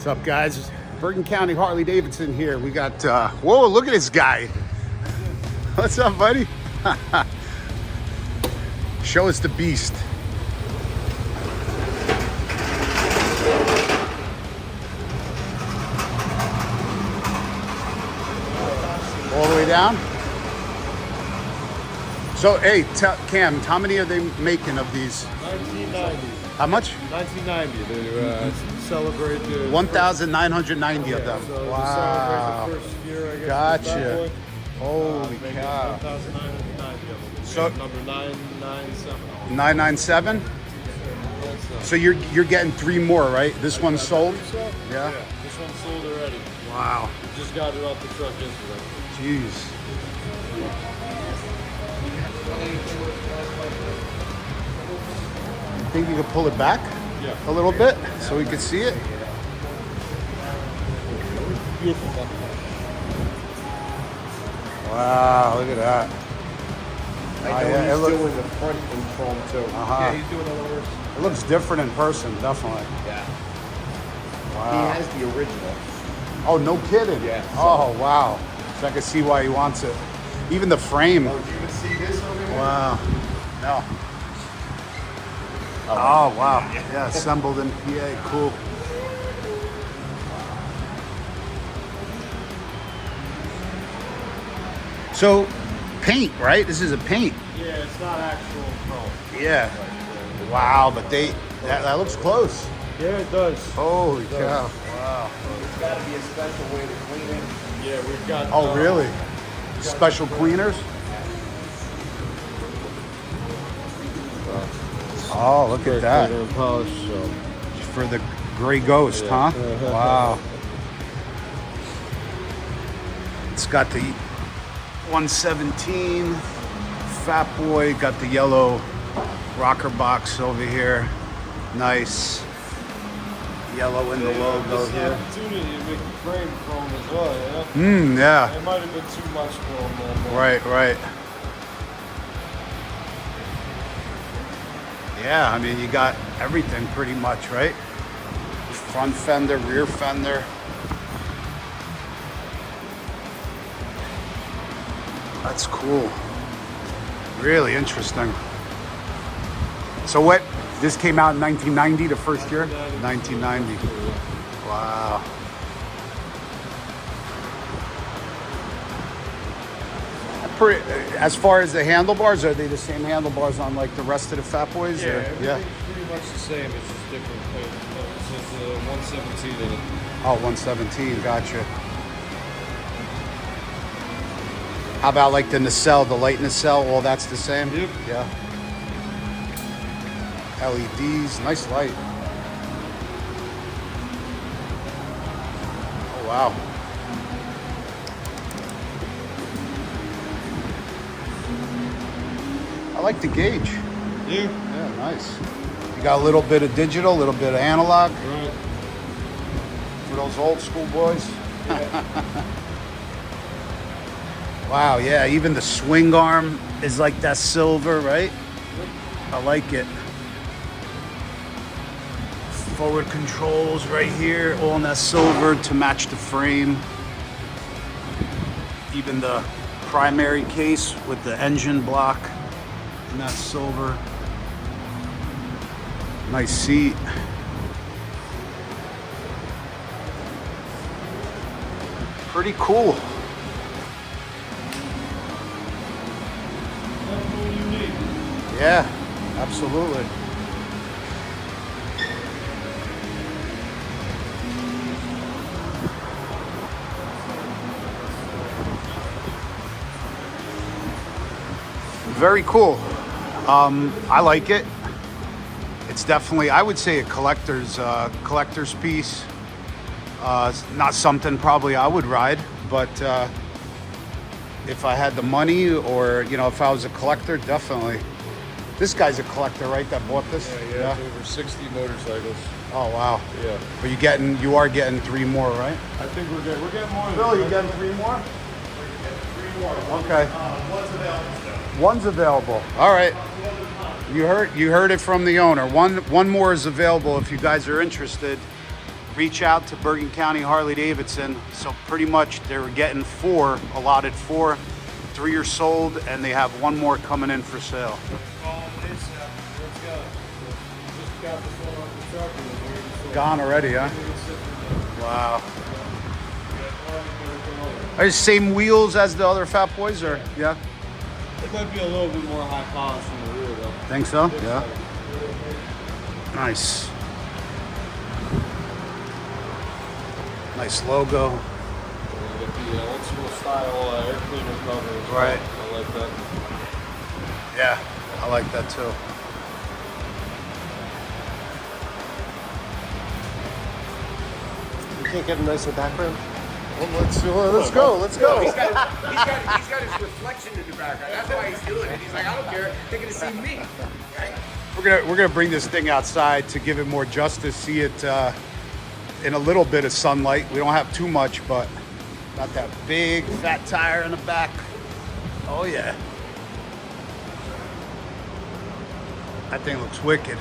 What's up, guys? Bergen County Harley Davidson here. We got, whoa, look at this guy. What's up, buddy? Show us the beast. All the way down? So, hey, Cam, how many are they making of these? 1990. How much? 1990. They celebrate the 1,990 of them. So wow. the first year, I guess. Gotcha. Holy cow. 1,990 of them. So number 997. 997. So you're getting 3 more, right? This one's sold. Yeah. This one's sold already. Wow. Just got it off the truck yesterday. Jeez. You think you could pull it back? Yeah. A little bit so we could see it? Beautiful. Wow, look at that. I know he's doing the front in chrome too. Uh-huh. Yeah, he's doing a little. It looks different in person, definitely. Yeah. Wow. He has the original. Oh, no kidding. Yeah. Oh, wow. So I can see why he wants it. Even the frame. Oh, do you even see this over here? Wow. No. Oh, wow. Yeah, assembled in PA. Cool. So, paint, right? This is a paint. Yeah, it's not actual chrome. Yeah. Wow, but that looks close. Yeah, it does. Holy cow. Wow. There's got to be a special way to clean it. Yeah, we've got. Oh, really? Special cleaners? Oh, look at that. And polish, so. For the gray ghost, huh? Wow. It's got the 117 FatBoy, got the yellow rocker box over here. Nice. Yellow in the logo here. Opportunity to make the frame chrome as well, yeah? Yeah. It might have been too much chrome then. Right. Yeah, I mean, you got everything pretty much, right? Front fender, rear fender. That's cool. Really interesting. So what, this came out in 1990, the first year? 1990. Wow. As far as the handlebars, are they the same handlebars on like the rest of the FatBoys? Yeah, Yeah. everything's pretty much the same. It's just different paint. It says 117 in it. Oh, 117, gotcha. How about like the nacelle, the light nacelle, all that's the same? Yep. Yeah. LEDs, nice light. Oh, wow. I like the gauge. Yeah. Yeah, nice. You got a little bit of digital, a little bit of analog. Right. For those old school boys. Wow, yeah, even the swing arm is like that silver, right? I like it. Forward controls right here, all in that silver to match the frame. Even the primary case with the engine block in that silver. Nice seat. Pretty cool. Yeah, absolutely. Very cool. I like it. It's definitely, I would say, a collector's piece. Not something probably I would ride, but if I had the money, or if I was a collector, definitely. This guy's a collector, right? That bought this. Yeah. Over 60 motorcycles. Oh wow. Yeah. But you are getting 3 more, right? I think we're getting more. Bill, you getting 3 more? We're getting 3 more. Okay. One's available. One's available. All right. You heard it from the owner. One more is available if you guys are interested. reach out to Bergen County Harley Davidson. So pretty much they were getting 4, allotted 4. 3 are sold, and they have 1 more coming in for sale. Let's go. Just got this one off the truck and we're ready to sell. Gone already, huh? Wow. Yeah, Are they same wheels as the other Fat Boys, or yeah? it might be a little bit more high polish in the rear though. Think so? Yeah. Nice. Nice logo. With the old school style air cleaner cover. as well. Right. I like that. Yeah, I like that too. You can't get a nicer background? Well, let's go. He's got his reflection in the background. That's why he's doing it. He's like, I don't care. They're gonna see me. Right? We're gonna bring this thing outside to give it more justice. See it in a little bit of sunlight. We don't have too much, but got that big fat tire in the back. Oh yeah, that thing looks wicked.